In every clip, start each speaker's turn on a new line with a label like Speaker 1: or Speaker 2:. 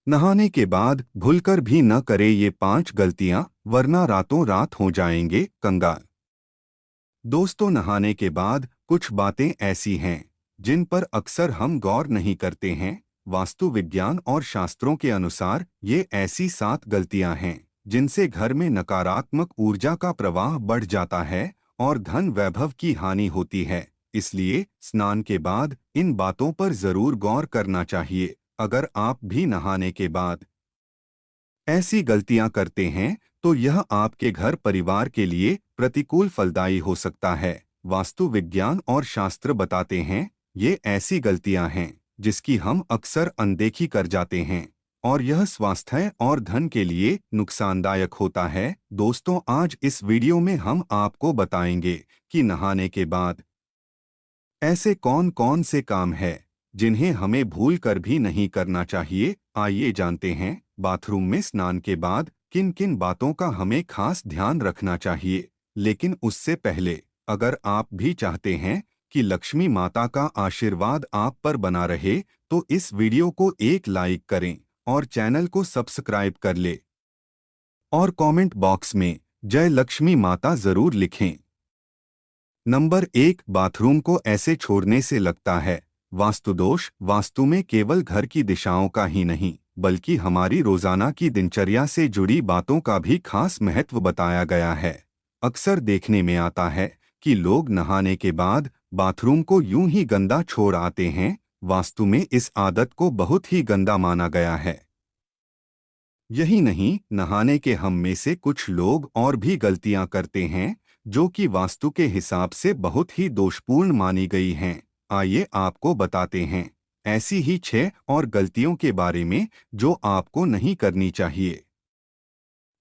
Speaker 1: नहाने के बाद भूलकर भी न करे ये 5 गलतियां, वरना रातों रात हो जाएंगे कंगाल। दोस्तों, नहाने के बाद कुछ बातें ऐसी हैं जिन पर अक्सर हम गौर नहीं करते हैं। वास्तु विज्ञान और शास्त्रों के अनुसार ये ऐसी 7 गलतियां हैं जिनसे घर में नकारात्मक ऊर्जा का प्रवाह बढ़ जाता है और धन वैभव की हानि होती है। इसलिए स्नान के बाद इन बातों पर जरूर गौर करना चाहिए। अगर आप भी नहाने के बाद ऐसी गलतियां करते हैं तो यह आपके घर परिवार के लिए प्रतिकूल फलदायी हो सकता है। वास्तु विज्ञान और शास्त्र बताते हैं ये ऐसी गलतियां हैं जिसकी हम अक्सर अनदेखी कर जाते हैं और यह स्वास्थ्य और धन के लिए नुकसानदायक होता है। दोस्तों, आज इस वीडियो में हम आपको बताएंगे कि नहाने के बाद ऐसे कौन कौन से काम हैं जिन्हें हमें भूल कर भी नहीं करना चाहिए। आइए जानते हैं बाथरूम में स्नान के बाद किन किन बातों का हमें खास ध्यान रखना चाहिए। लेकिन उससे पहले, अगर आप भी चाहते हैं कि लक्ष्मी माता का आशीर्वाद आप पर बना रहे तो इस वीडियो को एक लाइक करें और चैनल को सब्सक्राइब कर ले और कमेंट बॉक्स में जय लक्ष्मी माता जरूर लिखें। नंबर 1, बाथरूम को ऐसे छोड़ने से लगता है वास्तु दोष। वास्तु में केवल घर की दिशाओं का ही नहीं बल्कि हमारी रोजाना की दिनचर्या से जुड़ी बातों का भी खास महत्व बताया गया है। अक्सर देखने में आता है कि लोग नहाने के बाद बाथरूम को यूं ही गंदा छोड़ आते हैं। वास्तु में इस आदत को बहुत ही गंदा माना गया है। यही नहीं, नहाने के हम में से कुछ लोग और भी गलतियां करते हैं जो कि वास्तु के हिसाब से बहुत ही दोषपूर्ण मानी गई हैं। आइए आपको बताते हैं ऐसी ही 6 और गलतियों के बारे में जो आपको नहीं करनी चाहिए।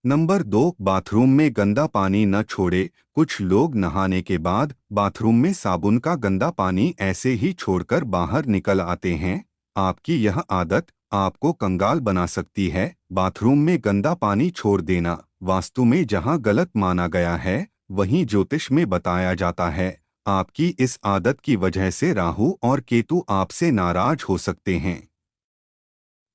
Speaker 1: नंबर 2, बाथरूम में गंदा पानी न छोड़े। कुछ लोग नहाने के बाद बाथरूम में साबुन का गंदा पानी ऐसे ही छोड़कर बाहर निकल आते हैं। आपकी यह आदत आपको कंगाल बना सकती है। बाथरूम में गंदा पानी छोड़ देना वास्तु में जहां गलत माना गया है, वहीं ज्योतिष में बताया जाता है आपकी इस आदत की वजह से राहु और केतु आपसे नाराज हो सकते हैं।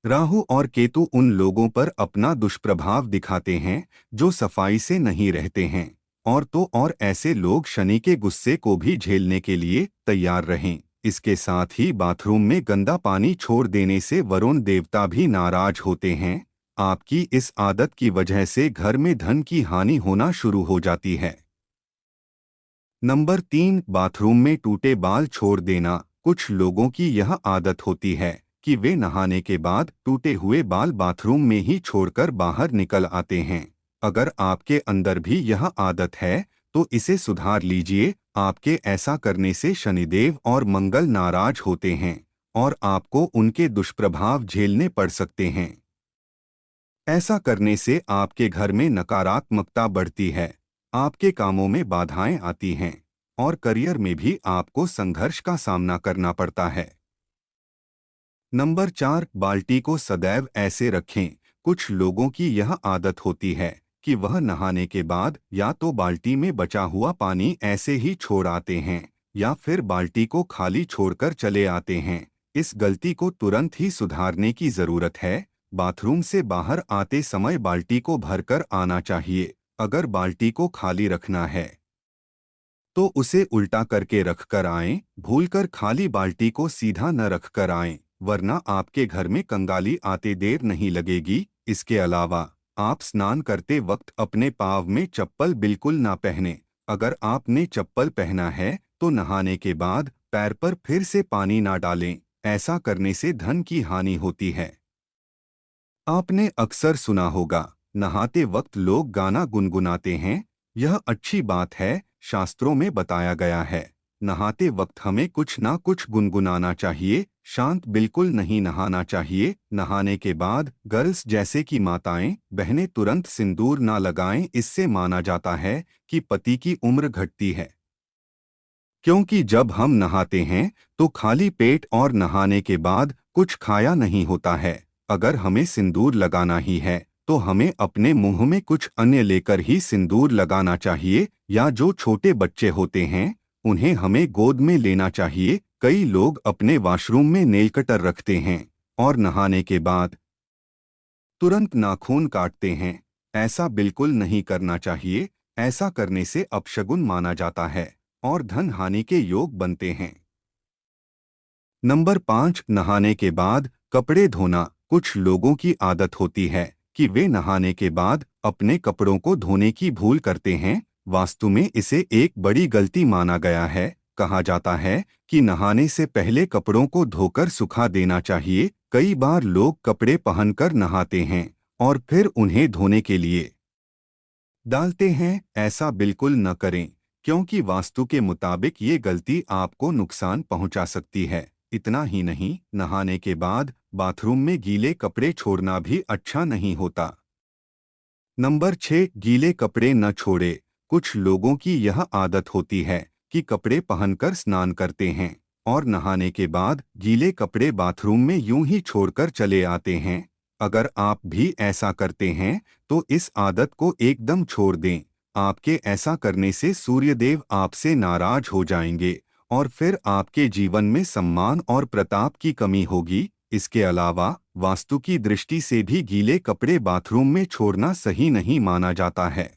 Speaker 1: राहु और केतु उन लोगों पर अपना दुष्प्रभाव दिखाते हैं जो सफाई से नहीं रहते हैं। और ऐसे लोग शनि के गुस्से को भी झेलने के लिए तैयार रहें। इसके साथ ही बाथरूम में गंदा पानी छोड़ देने से वरुण देवता भी नाराज होते हैं। आपकी इस आदत की वजह से घर में धन की हानि होना शुरू हो जाती है। नंबर 3, बाथरूम में टूटे बाल छोड़ देना। कुछ लोगों की यह आदत होती है कि वे नहाने के बाद टूटे हुए बाल बाथरूम में ही छोड़कर बाहर निकल आते हैं। अगर आपके अंदर भी यह आदत है तो इसे सुधार लीजिए। आपके ऐसा करने से शनिदेव और मंगल नाराज होते हैं और आपको उनके दुष्प्रभाव झेलने पड़ सकते हैं। ऐसा करने से आपके घर में नकारात्मकता बढ़ती है, आपके कामों में बाधाएं आती हैं और करियर में भी आपको संघर्ष का सामना करना पड़ता है। नंबर 4, बाल्टी को सदैव ऐसे रखें। कुछ लोगों की यह आदत होती है कि वह नहाने के बाद या तो बाल्टी में बचा हुआ पानी ऐसे ही छोड़ आते हैं या फिर बाल्टी को खाली छोड़कर चले आते हैं। इस गलती को तुरंत ही सुधारने की जरूरत है। बाथरूम से बाहर आते समय बाल्टी को भरकर आना चाहिए। अगर बाल्टी को खाली रखना है तो उसे उल्टा करके रखकर आएं। भूलकर खाली बाल्टी को सीधा न रखकर आएं, वरना आपके घर में कंगाली आते देर नहीं लगेगी। इसके अलावा आप स्नान करते वक्त अपने पाँव में चप्पल बिल्कुल ना पहने। अगर आपने चप्पल पहना है तो नहाने के बाद पैर पर फिर से पानी ना डालें। ऐसा करने से धन की हानि होती है। आपने अक्सर सुना होगा, नहाते वक्त लोग गाना गुनगुनाते हैं। यह अच्छी बात है। शास्त्रों में बताया गया है नहाते वक्त हमें कुछ ना कुछ गुनगुनाना चाहिए। शांत बिल्कुल नहीं नहाना चाहिए। नहाने के बाद गर्ल्स जैसे कि माताएं बहनें तुरंत सिंदूर ना लगाएं। इससे माना जाता है कि पति की उम्र घटती है, क्योंकि जब हम नहाते हैं तो खाली पेट और नहाने के बाद कुछ खाया नहीं होता है। अगर हमें सिंदूर लगाना ही है तो हमें अपने मुंह में कुछ अन्य लेकर ही सिंदूर लगाना चाहिए, या जो छोटे बच्चे होते हैं उन्हें हमें गोद में लेना चाहिए। कई लोग अपने वॉशरूम में नेल कटर रखते हैं और नहाने के बाद तुरंत नाखून काटते हैं। ऐसा बिल्कुल नहीं करना चाहिए। ऐसा करने से अपशगुन माना जाता है और धन हानि के योग बनते हैं। नंबर 5, नहाने के बाद कपड़े धोना। कुछ लोगों की आदत होती है कि वे नहाने के बाद अपने कपड़ों को धोने की भूल करते हैं। वास्तु में इसे एक बड़ी गलती माना गया है। कहा जाता है कि नहाने से पहले कपड़ों को धोकर सुखा देना चाहिए। कई बार लोग कपड़े पहनकर नहाते हैं और फिर उन्हें धोने के लिए डालते हैं। ऐसा बिल्कुल न करें, क्योंकि वास्तु के मुताबिक ये गलती आपको नुकसान पहुंचा सकती है। इतना ही नहीं, नहाने के बाद बाथरूम में गीले कपड़े छोड़ना भी अच्छा नहीं होता। नंबर 6, गीले कपड़े न छोड़े। कुछ लोगों की यह आदत होती है कि कपड़े पहनकर स्नान करते हैं और नहाने के बाद गीले कपड़े बाथरूम में यूं ही छोड़कर चले आते हैं। अगर आप भी ऐसा करते हैं तो इस आदत को एकदम छोड़ दें। आपके ऐसा करने से सूर्यदेव आपसे नाराज हो जाएंगे और फिर आपके जीवन में सम्मान और प्रताप की कमी होगी। इसके अलावा वास्तु की दृष्टि से भी गीले कपड़े बाथरूम में छोड़ना सही नहीं माना जाता है।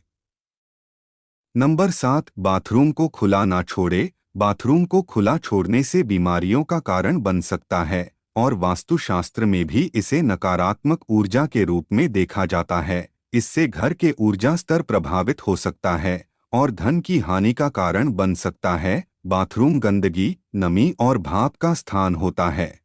Speaker 1: नंबर 7, बाथरूम को खुला ना छोड़े। बाथरूम को खुला छोड़ने से बीमारियों का कारण बन सकता है और वास्तुशास्त्र में भी इसे नकारात्मक ऊर्जा के रूप में देखा जाता है। इससे घर के ऊर्जा स्तर प्रभावित हो सकता है और धन की हानि का कारण बन सकता है। बाथरूम गंदगी, नमी और भाप का स्थान होता है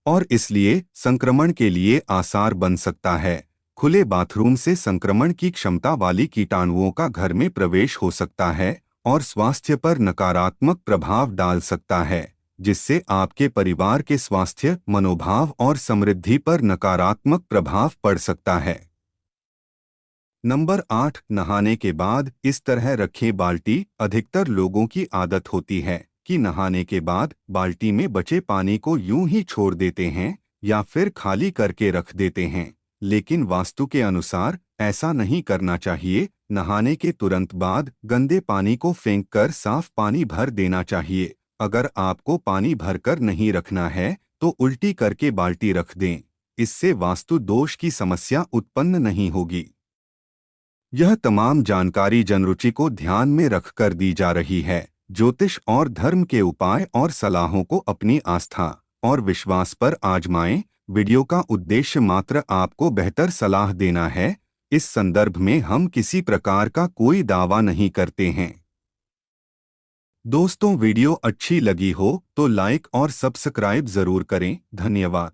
Speaker 1: और इसलिए संक्रमण के लिए आसार बन सकता है। खुले बाथरूम से संक्रमण की क्षमता वाली कीटाणुओं का घर में प्रवेश हो सकता है और स्वास्थ्य पर नकारात्मक प्रभाव डाल सकता है, जिससे आपके परिवार के स्वास्थ्य, मनोभाव और समृद्धि पर नकारात्मक प्रभाव पड़ सकता है। नंबर 8, नहाने के बाद इस तरह रखें बाल्टी। अधिकतर लोगों की आदत होती है कि नहाने के बाद बाल्टी में बचे पानी को यूं ही छोड़ देते हैं या फिर खाली करके रख देते हैं, लेकिन वास्तु के अनुसार ऐसा नहीं करना चाहिए। नहाने के तुरंत बाद गंदे पानी को फेंककर साफ पानी भर देना चाहिए। अगर आपको पानी भरकर नहीं रखना है तो उल्टी करके बाल्टी रख दें। इससे वास्तु दोष की समस्या उत्पन्न नहीं होगी। यह तमाम जानकारी जनरुचि को ध्यान में रखकर दी जा रही है। ज्योतिष और धर्म के उपाय और सलाहों को अपनी आस्था और विश्वास पर आजमाएं। वीडियो का उद्देश्य मात्र आपको बेहतर सलाह देना है। इस संदर्भ में हम किसी प्रकार का कोई दावा नहीं करते हैं। दोस्तों, वीडियो अच्छी लगी हो तो लाइक और सब्सक्राइब जरूर करें। धन्यवाद।